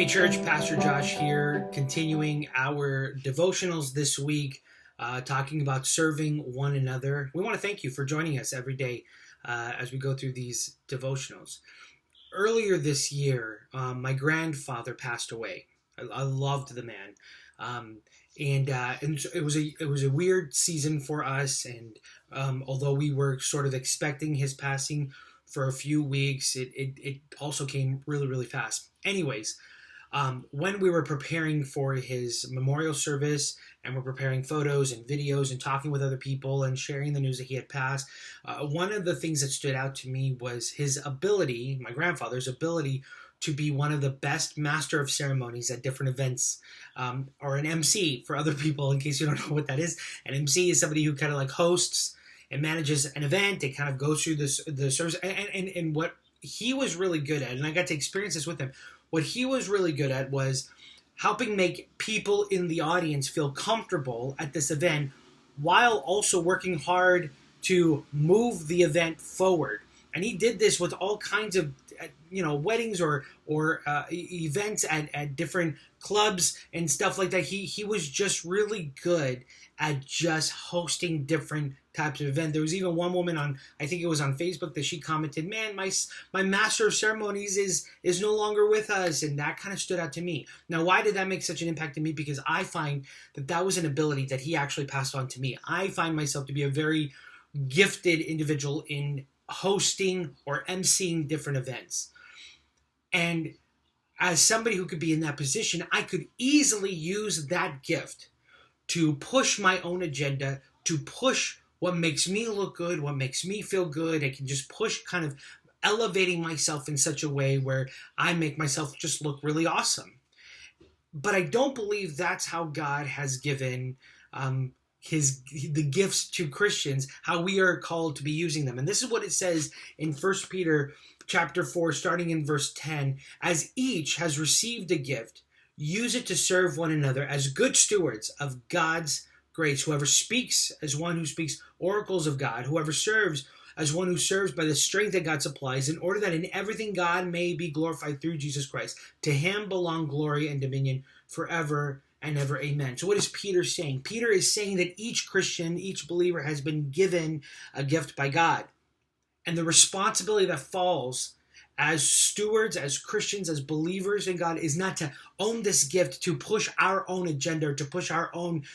Church, Pastor Josh here, continuing our devotionals this week, talking about serving one another. We want to thank you for joining us every day as we go through these devotionals. Earlier this year, my grandfather passed away. I loved the man, and so it was a weird season for us. And although we were sort of expecting his passing for a few weeks, it also came really, really fast. Anyways. When we were preparing for his memorial service and we're preparing photos and videos and talking with other people and sharing the news that he had passed, one of the things that stood out to me was his ability, my grandfather's ability, to be one of the best master of ceremonies at different events, or an MC for other people, in case you don't know what that is. An MC is somebody who kind of like hosts and manages an event. It kind of goes through the service. And what he was really good at, and I got to experience this with him, what he was really good at was helping make people in the audience feel comfortable at this event while also working hard to move the event forward. And he did this with all kinds of weddings or events at different clubs and stuff like that. He was just really good at just hosting different types of events. There was even one woman I think it was on Facebook, that she commented, "Man, my master of ceremonies is no longer with us," and that kind of stood out to me. Now, why did that make such an impact to me? Because I find that was an ability that he actually passed on to me. I find myself to be a very gifted individual in hosting or emceeing different events. And as somebody who could be in that position, I could easily use that gift to push my own agenda, to push what makes me look good, what makes me feel good. I can just push, kind of elevating myself in such a way where I make myself just look really awesome. But I don't believe that's how God has given the gifts to Christians, how we are called to be using them. And this is what it says in 1 Peter chapter 4, starting in verse 10. As each has received a gift, use it to serve one another as good stewards of God's grace. Whoever speaks as one who speaks oracles of God, whoever serves as one who serves by the strength that God supplies, in order that in everything God may be glorified through Jesus Christ. To him belong glory and dominion forever and ever. Amen. So what is Peter saying? Peter is saying that each Christian, each believer has been given a gift by God. And the responsibility that falls as stewards, as Christians, as believers in God, is not to own this gift to push our own agenda or to push our own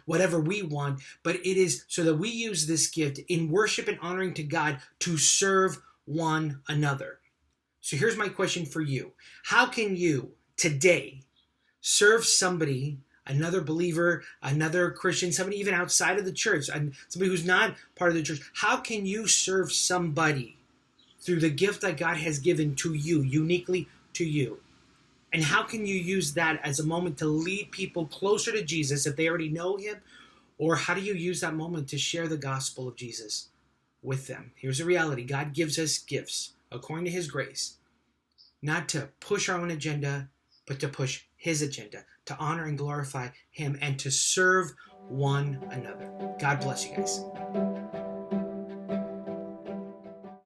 whatever we want, but it is so that we use this gift in worship and honoring to God to serve one another. So here's my question for you. How can you today serve somebody, another believer, another Christian, somebody even outside of the church, and somebody who's not part of the church? How can you serve somebody through the gift that God has given to you, uniquely to you? And how can you use that as a moment to lead people closer to Jesus if they already know him? Or how do you use that moment to share the gospel of Jesus with them? Here's the reality. God gives us gifts according to his grace, not to push our own agenda, but to push his agenda, to honor and glorify him, and to serve one another. God bless you guys.